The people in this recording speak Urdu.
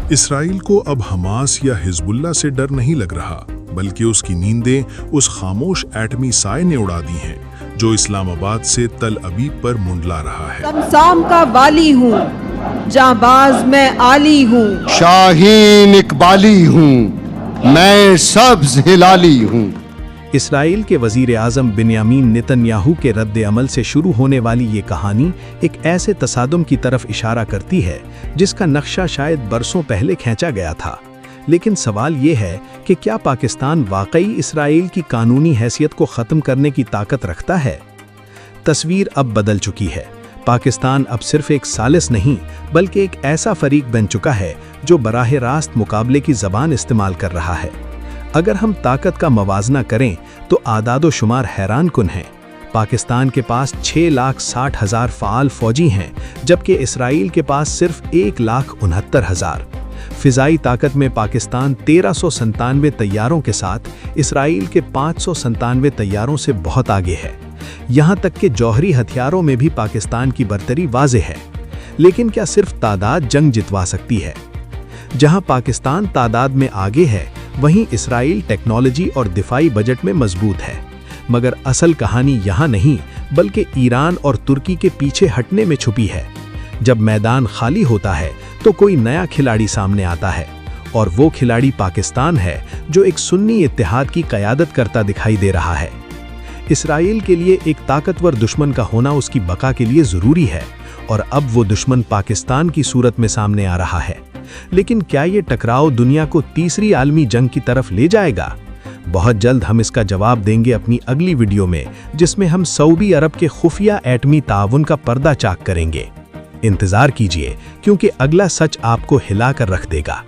اسرائیل کو اب حماس یا حزب اللہ سے ڈر نہیں لگ رہا، بلکہ اس کی نیندیں اس خاموش ایٹمی سائے نے اڑا دی ہیں جو اسلام آباد سے تل ابیب پر منڈلا رہا ہے۔ تمسام کا والی ہوں، جانباز میں عالی ہوں، شاہین اقبالی ہوں، میں سبز ہلالی ہوں۔ اسرائیل کے وزیر اعظم بنیامین نتن یاہو کے رد عمل سے شروع ہونے والی یہ کہانی ایک ایسے تصادم کی طرف اشارہ کرتی ہے جس کا نقشہ شاید برسوں پہلے کھینچا گیا تھا، لیکن سوال یہ ہے کہ کیا پاکستان واقعی اسرائیل کی قانونی حیثیت کو ختم کرنے کی طاقت رکھتا ہے؟ تصویر اب بدل چکی ہے۔ پاکستان اب صرف ایک ثالث نہیں بلکہ ایک ایسا فریق بن چکا ہے جو براہ راست مقابلے کی زبان استعمال کر رہا ہے۔ اگر ہم طاقت کا موازنہ کریں تو اعداد و شمار حیران کن ہیں۔ پاکستان کے پاس 6,60,000 فعال فوجی ہیں جبکہ اسرائیل کے پاس صرف 1,69,000۔ فضائی طاقت میں پاکستان 1,397 طیاروں کے ساتھ اسرائیل کے 597 طیاروں سے بہت آگے ہے۔ یہاں تک کہ جوہری ہتھیاروں میں بھی پاکستان کی برتری واضح ہے۔ لیکن کیا صرف تعداد جنگ جتوا سکتی ہے؟ جہاں پاکستان تعداد میں آگے ہے، وہیں اسرائیل ٹیکنالوجی اور دفاعی بجٹ میں مضبوط ہے۔ مگر اصل کہانی یہاں نہیں بلکہ ایران اور ترکی کے پیچھے ہٹنے میں چھپی ہے۔ جب میدان خالی ہوتا ہے تو کوئی نیا کھلاڑی سامنے آتا ہے، اور وہ کھلاڑی پاکستان ہے جو ایک سنی اتحاد کی قیادت کرتا دکھائی دے رہا ہے۔ اسرائیل کے لیے ایک طاقتور دشمن کا ہونا اس کی بقا کے لیے ضروری ہے، اور اب وہ دشمن پاکستان کی صورت میں سامنے آ رہا ہے۔ لیکن کیا یہ ٹکراؤ دنیا کو تیسری عالمی جنگ کی طرف لے جائے گا؟ بہت جلد ہم اس کا جواب دیں گے اپنی اگلی ویڈیو میں، جس میں ہم سعودی عرب کے خفیہ ایٹمی تعاون کا پردہ چاک کریں گے۔ انتظار کیجیے، کیونکہ اگلا سچ آپ کو ہلا کر رکھ دے گا۔